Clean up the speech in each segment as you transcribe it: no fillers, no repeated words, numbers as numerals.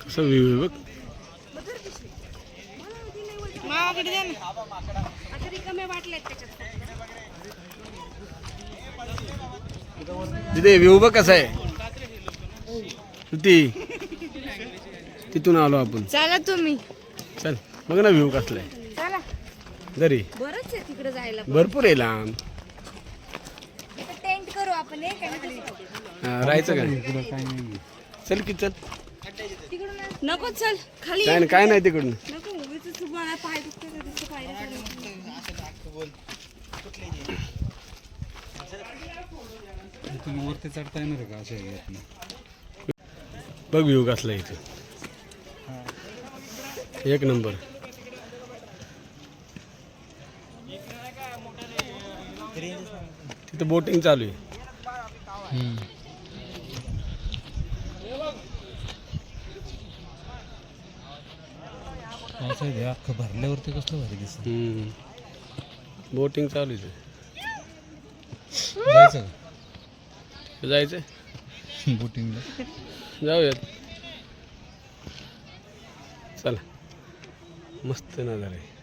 कसं व्ह्यू आहे बघ. मावाकडे द्या ना. आता रिकामे वाटले त्याच्यात. तिथे व्ह्यू बघ कसा आहे. ती तिथून आलो आपण. चला तुम्ही. चल बघ ना व्ह्यू कसला आहे. चला. घरी बरंच आहे तिकडे जायला. भरपूर आहे लांब. टेंट करू आपण एक राहायचं काय. चल की चल. नको चल खाली. काय नाही तिकडून. नको उगीच तुम्हाला पाय दुखते तिथे पायऱ्या तुम्ही वरती चढता येणार का अशा यातनं? बघ व्ह्यू कसला आहे इथं. एक नंबर. तिथं बोटिंग चालू आहे. असं आहे अख्खं भरल्यावरती कसलं भारी दिसत. बोटिंग चालू आहे. जायचं का जायचं बोटिंगला? जाऊयात. चला मस्त नजारा आहे.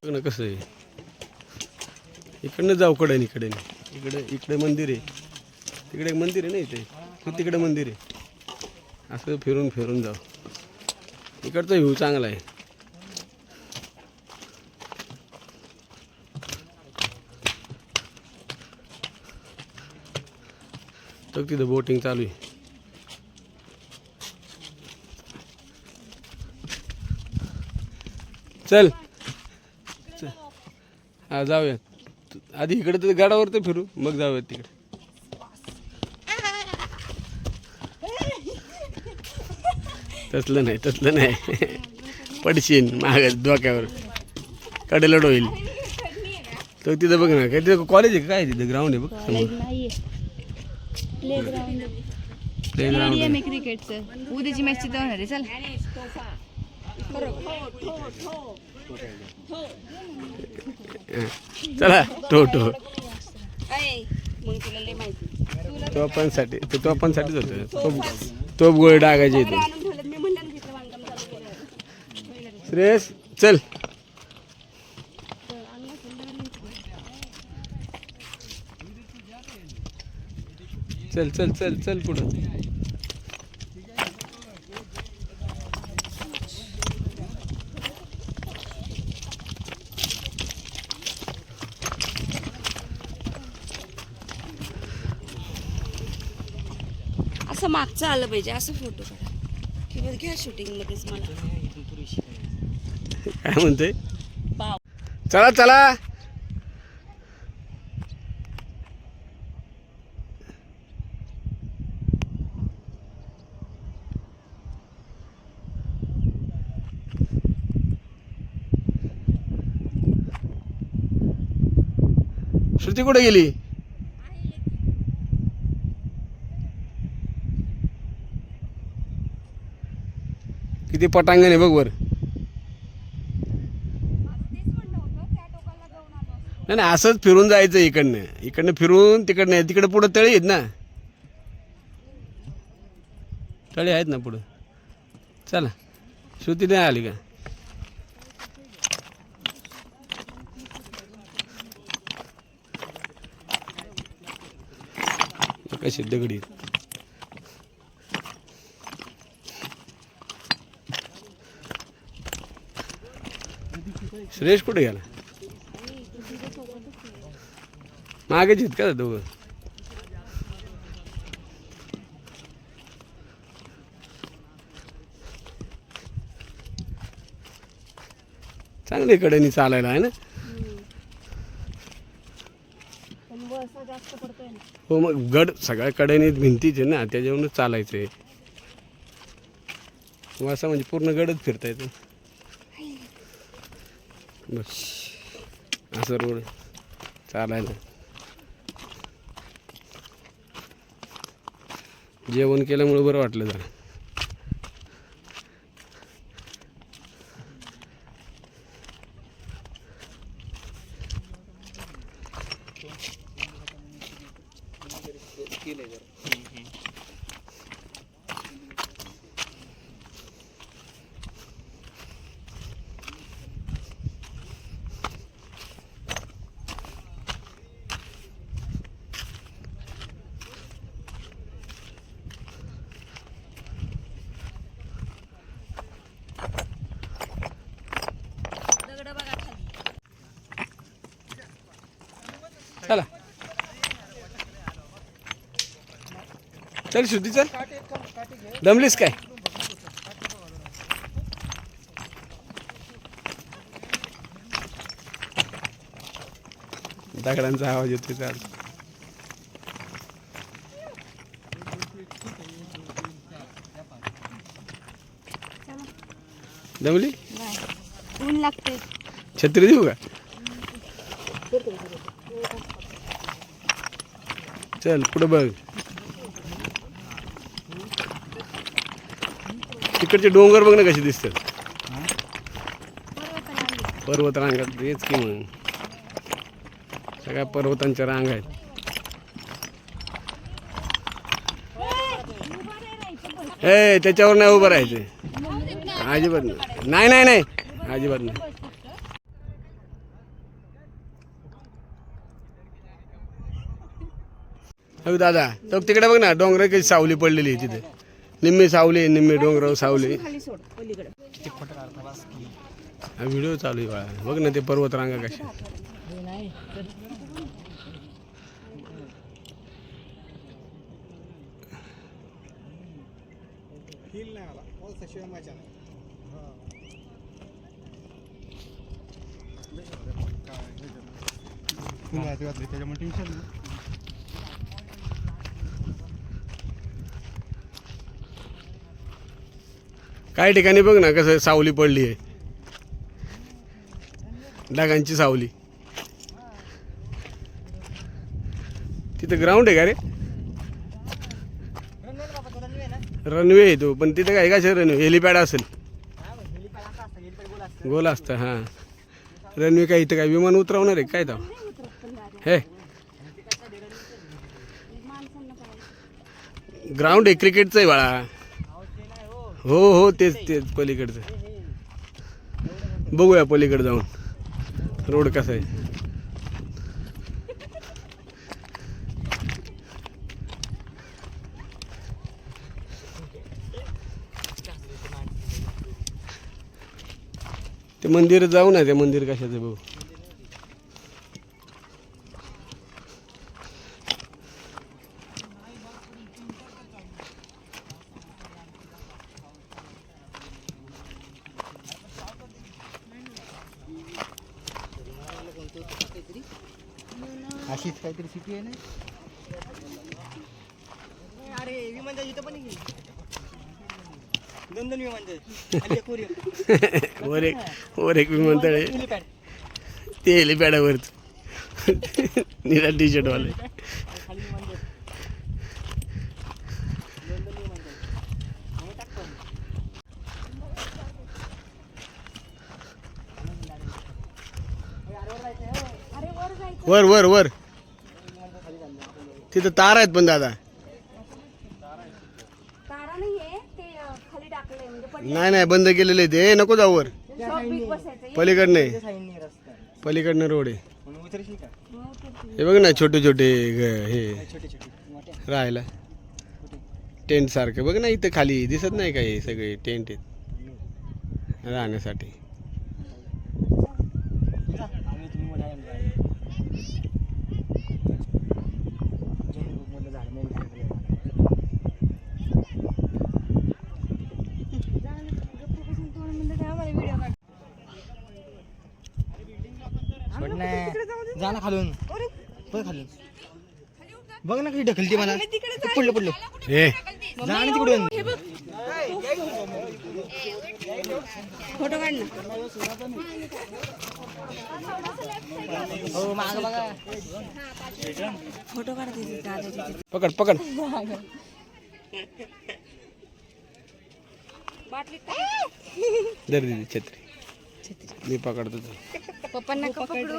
बघ ना कसं आहे. इकडनं जाऊ कडेने इकडे इकडे मंदिर आहे. तिकडे एक मंदिर आहे ना इथे. तिकडे मंदिर आहे. असं फिरून फिरून जाऊ. इकडचा व्ह्यू चांगला आहे. तर तिथं बोटिंग चालू आहे. चल हा जाऊया. आधी इकडे तर गाडावर तर फिरू मग जाऊयात तिकडे. तसलं नाही पडशीन माग डोक्यावर कडेलड होईल. तर तिथं बघ ना काय तिथं कॉलेज आहे काय तिथं ग्राउंड आहे बघ समोर. प्लेग्राऊंड क्रिकेटचं उद्याची मॅच तिथं होणार आहे. चल चला टो माहिती तोपांसाठीच होतं. तोप गोळी डागायचे इथे. श्रेयस चल. चल चल चल चल पुढं. असं मागचं आलं पाहिजे. असं फोटो काढा किंवा घ्या शूटिंग मध्येच. मला काय म्हणते. चला चला. श्रुती कुठे गेली. किती पटांगण आहे बघ वर. नाही असंच फिरून जायचं. इकडनं फिरून तिकडे पुढं तळी आहेत ना. तळी आहेत ना पुढं. चला श्रुती नाही आली का. कशी दगडी. श्रेयस कुठे गेला. मागेच आहेत का दोघं? चांगले कडेनी चालायला आहे ना. पण वळसा जास्त पडतोय ना. हो मग गड सगळ्या कडेनी भिंतीच आहे ना, त्याच्यावरूनच चालायचं आहे. असं म्हणजे पूर्ण गडच फिरता येतं. बस असं रोड चालायला. जेवण केल्यामुळे बरं वाटलं जरा. दगड बघा खाली. चला चल शुद्धी चल. दमलीस काय? दगडांचा आवाज येतोय. चाल दमली? ऊन लागते. छत्री देऊ का? चल पुढे बघ. तिकडचे डोंगर बघ ना कसे दिसतात. पर्वत रांगात हेच की मग सगळ्या पर्वतांच्या रांग आहेत. ए त्याच्यावर नाही उभं राहायचं. अजिबात नाही. नाही नाही अजिबात नाही. हो दादा तो तिकडे बघ ना, डोंगर कशी सावली पडलेली आहे तिथे. निम्मी सावली निम्मी डोंगरावर सावली. खाली सोड पलीकडे. हा व्हिडिओ चालू आहे बाळा. बघ ना ते पर्वत रांगा कशा. त्याच्यामुळे टेन्शन नाही. काही ठिकाणी बघ ना कसं सावली पडली आहे. ढगांची सावली. तिथं ग्राउंड आहे का रे? रनवे आहे तो, पण तिथं काय का रनवे हेलिपॅड असेल. गोल असतं हां. रनवे काय इथं काय विमान उतरवणार आहे काय? तो हे ग्राउंड आहे क्रिकेटचं आहे बाळा. हो हो तेच तेच पलीकडचं. बघूया पलीकडे जाऊन रोड कसा आहे. ते मंदिर जाऊ ना. ते मंदिर कशाचं बघू. अशीच काहीतरी सिटी आहे ना. अरे विमानतळ इथं पण आहे. दोन विमानतळ वर एक विमानतळ आहे. ते हेलिपॅडावरच निळा टी शर्ट वाले. वर वर वर तिथं तार आहेत पण दादा. तारा नाहीये ते खाली टाकलंय म्हणजे नाही नाही बंद केलेलं आहे ते. नको जाऊ वर. बसायचं. पलीकडनं आहे. साईडने रस्ता पलीकडनं रोड आहे. म्हणून उतरशील का? हे बघ ना छोटे छोटे हे छोटे छोटे मोठे राहायला टेंट सारखं बघ ना. इथं खाली दिसत नाही का हे सगळे टेंट आहेत राहण्यासाठी. आम्ही तुम्ही जा ना खालून बघ खालून बघ ना कशी ढकलते मला पडलं पडलं ए जा आणि तिकडून फोटो काढ ना. हो माग बघा फोटो काढ तिथे दादाचे तिथे. पकड पकड बाटलीत दर दिदी छत्री मी पकडतो तो. पप्पांना का पकडू.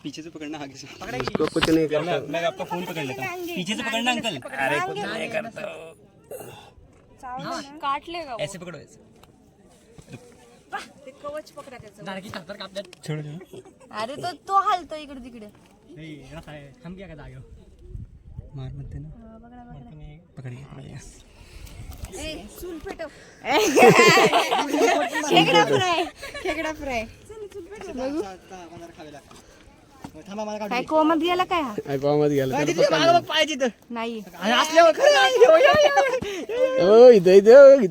पीछे से पकड़ना आगे से इसको कुछ नहीं करता. मैं आपका फोन पकड़ लेता हूँ पीछे से पकड़ना अंकल अरे कुछ नहीं करता. काटले का ऐसे पकड़ो ऐसे ते कवच पकडा त्याचं. छोड़ अरे तो हालतो इकडे तिकडे. हम क्या करते आगे मार मत देना पकड़िए पकड़िए चूल पेटव. खेकडा फ्राय खेकडा फ्राय. थांबा मला काय कोमत गेला काय हा. मध्ये गेला त्याला पकडलं. पाहिजे तर नाही असल्यावर ओ इथं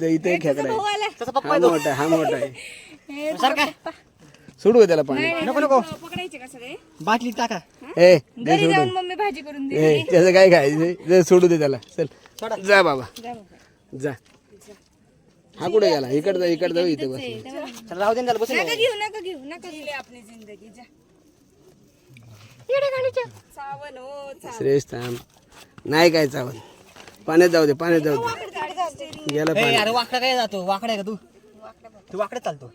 इथं खेकडा आहे. हा मोठा आहे सोडू का त्याला पाणी. नको नको पकडायचे का सगळे. बाटली टाका ए घरी जाऊन मम्मी भाजी करून दे. ए त्याचं काय खायचं सोडू दे त्याला चल जा बाबा जा. हा कुठे गेला इकडे जाऊ इथे बस. चल राहू दे ना त्याला बसून नका घेऊ नका दिले आपली जिंदगी. जा सावन हो श्रेष्ठ थांब नाही काय चावल पाण्यात जाऊ दे गेला ए, अरे वाकडा काय जातो वाकडा आहे का तू वाकडे चालतो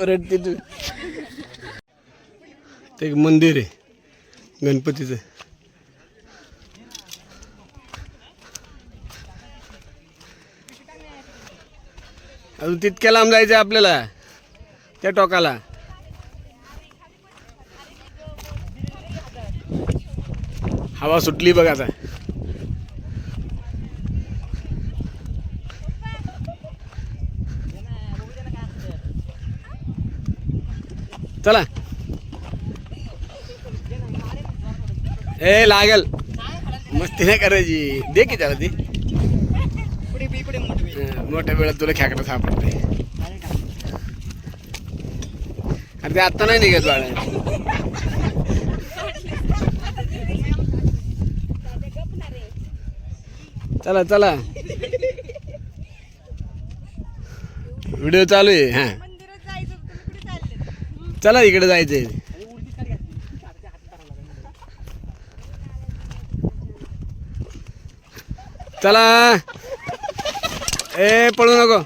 ओरडते तू. ते एक मंदिर आहे गणपतीचं. अजून तितक्या लांब जायचं आपल्याला त्या टोकाला. हवा सुटली बघ आता. चला ए लागल मस्ती नाही करायची. दे की त्याला ती मोठ्या वेळात तुला खेकडा सापडते. अरे ते आत्ता नाही निघत बाळा. चला चला व्हिडिओ चालू आहे. हा चला इकडे जायचंय. चला ए पळू नको.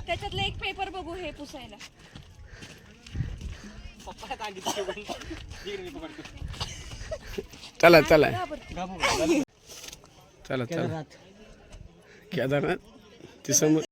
त्याच्यातलं एक पेपर बघू हे पुसायला. चला चला चला चला केदारनाथ ते समोर.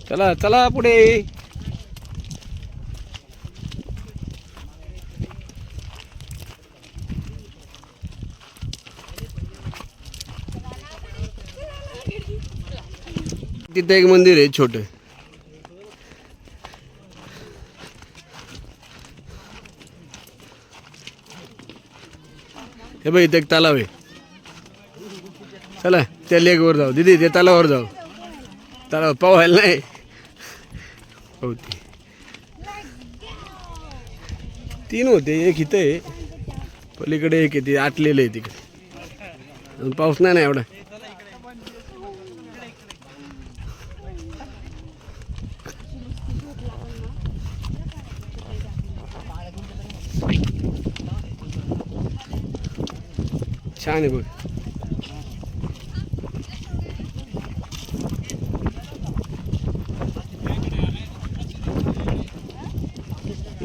चला चला पुढे. तिथे एक मंदिर आहे छोट. हे बघ इथे एक तलाव आहे. चला त्या लेकवर जाऊ दीदी त्या तलावावर जाऊ. तलाव पावायला नाही होती. 3 होते एक इथं आहे पलीकडे एक आहे ते आटलेलं आहे तिकडे. अजून पाऊस नाही ना एवढा. छान आहे बघ.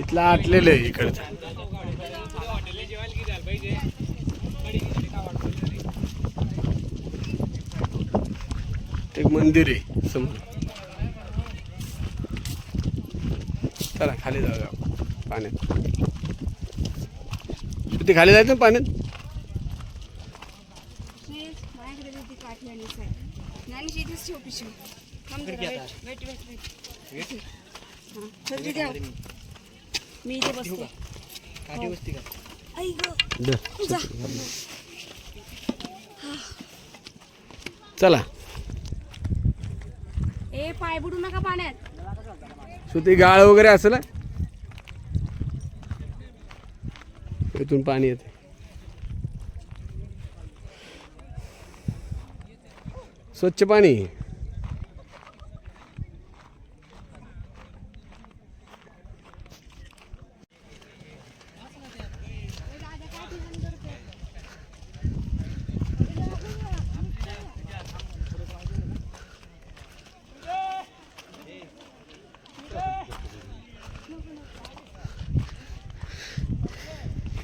इथलं आटलेलं आहे इकडचं. एक मंदिर आहे समोर. चला खाली जाऊया पाण्यात. तिथे खाली जायचं ना पाण्यात. माझ्याकडे ती काठी आणि ज्ञानेश इथेच ठेव पिशवी. थांब जरा, वेट. हां, छत्री द्या. मी इथे बसते. काठी बसती का? आई गं, दे. जा. चला ए पाय बुडू नका पाण्यात. सुती गाळ वगैरे असेल ना. इथून पाणी येते. स्वच्छ पाणी.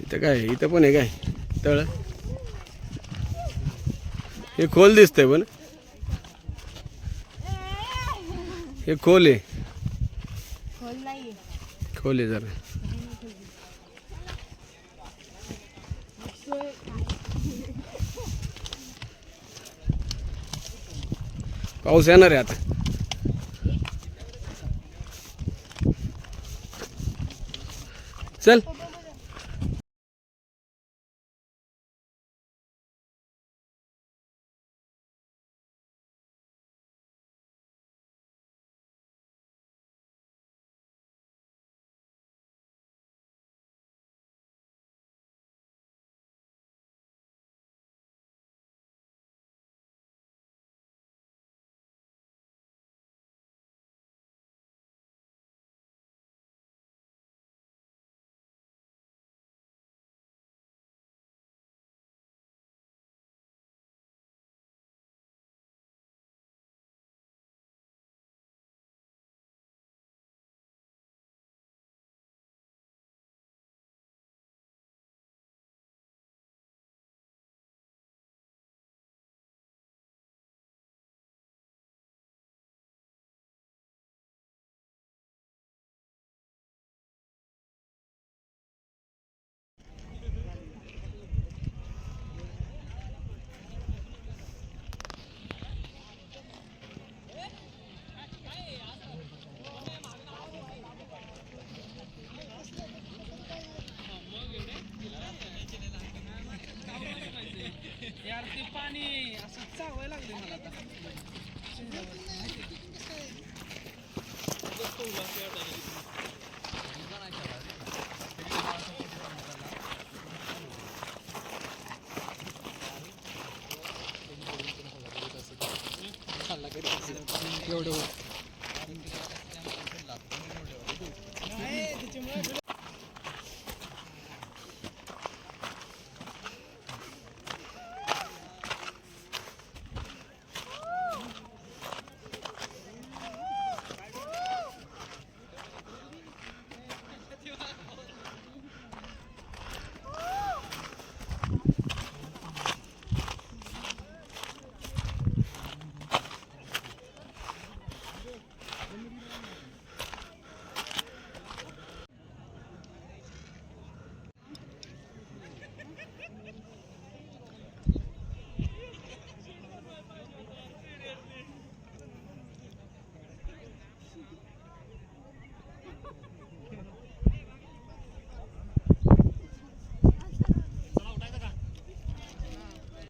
इथं काय इथं पण आहे काय तळ. हे खोल दिसतंय पण. हे खोल आहे. खोल नाही. खोल आहे जरा. पाऊस येणार आहे आता. चल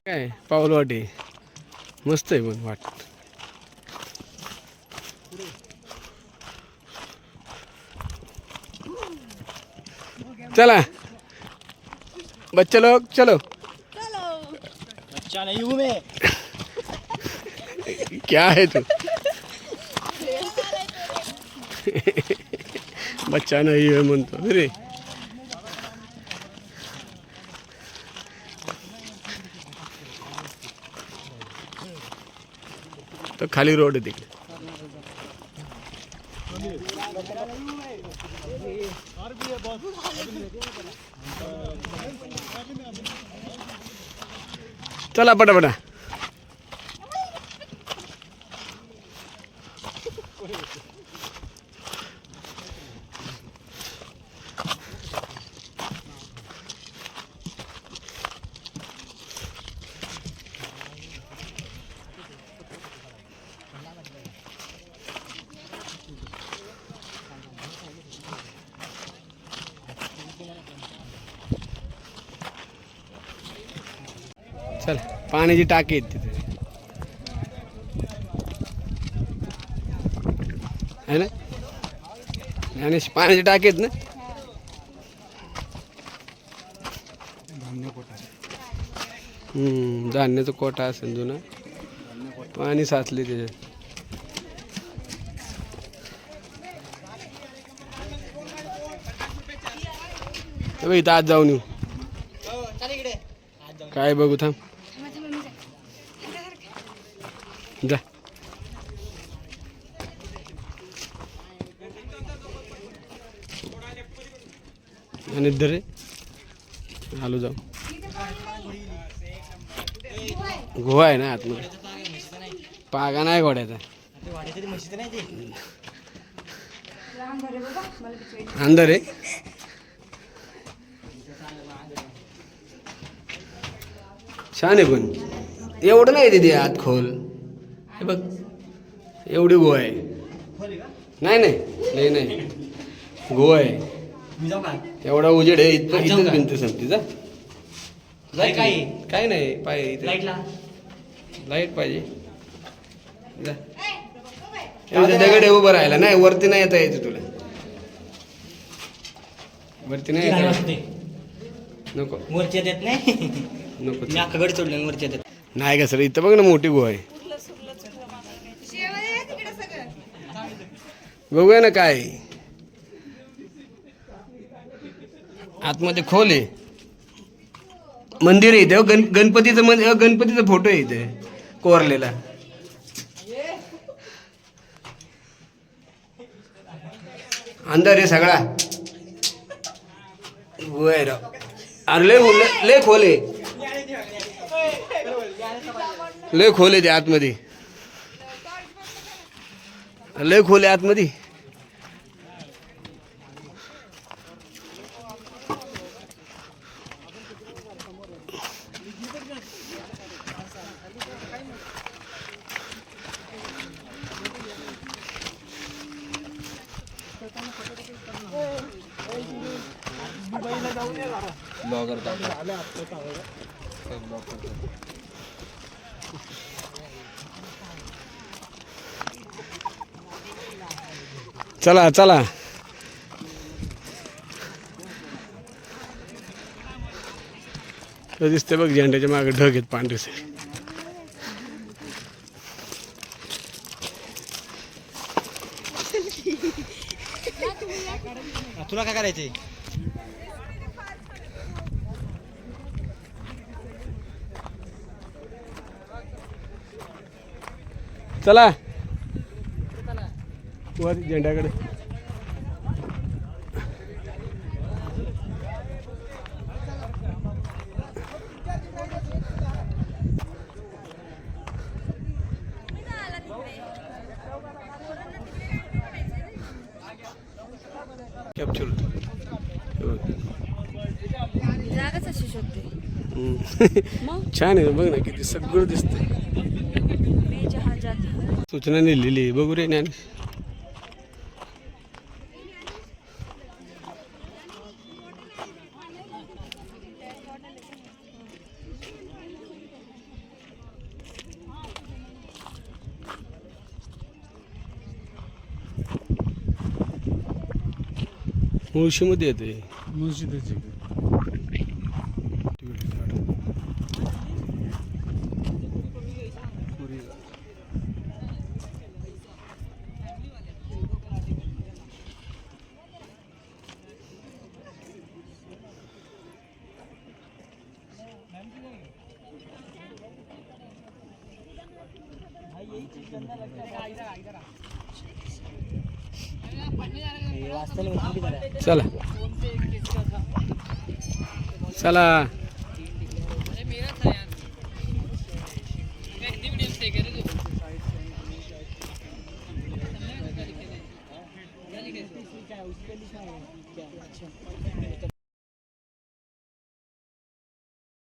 काय पाऊल वाटे मस्त आहे पण वाट. चला बच्चे लोग चलो. बच्चा नहीं हूँ मैं. क्या है तू. बच्चा नाही आहे म्हणतो रे. तो खाली रोड आहे तिकडे. चला पटापटा. चल पाण्याची टाकी आहेत तिथे आहे ना. आणि पाण्याची टाकी आहेत ना. धान्याचा कोटा असेल जुना. पाणी साचले त्याच्यात. इथं आज जाऊन येऊ. काय बघू थांब. जा. आणि रे आलो जाऊ. गोवा आहे ना आतमध्ये. पागा नाही घोड्याचा. अंदर आहे. छान आहे पण एवढं नाही तिथे आत खोल. हे बघ एवढी गोवा आहे. नाही नाही लय नाही गोवा आहे. एवढा उजेड आहे. इथं भिंत संपती. जा काय नाही पाहिजे. लाईट पाहिजे. जा. दगड उभं राहायला नाही. वरती नाही येता यायचं तुला. वरती नाही येत. नको वरच्या देत नाही. नको मी अख्खा गड सोडलं वरच्या देत नाही का सर. इथं बघ ना मोठी गुहा आहे. बघूया ना काय आतमध्ये खोल आहे. मंदिर आहे इथे. गणपतीचं गणपतीचा फोटो आहे इथे कोरलेला. अंदर आहे सगळा. गुहा आहे राव. अरे लय खोल आहे. लय खोल आहे ते आतमध्ये. लय खोल आहे आतमध्ये. चला चला. दिसते बघ झेंड्याच्या मागे ढग आहेत पांढरे. तुला काय करायचंय. चला वर झेंड्याकडे. कॅप्चर जागाच अशी शोधते. छान आहे. बघ ना किती सगळं दिसतंय. सूचना लिहिलेली बघू रे ज्ञान. मुळशीमध्ये येते. मुळशीची वाचता नाही उलटी झाल्या. चला चला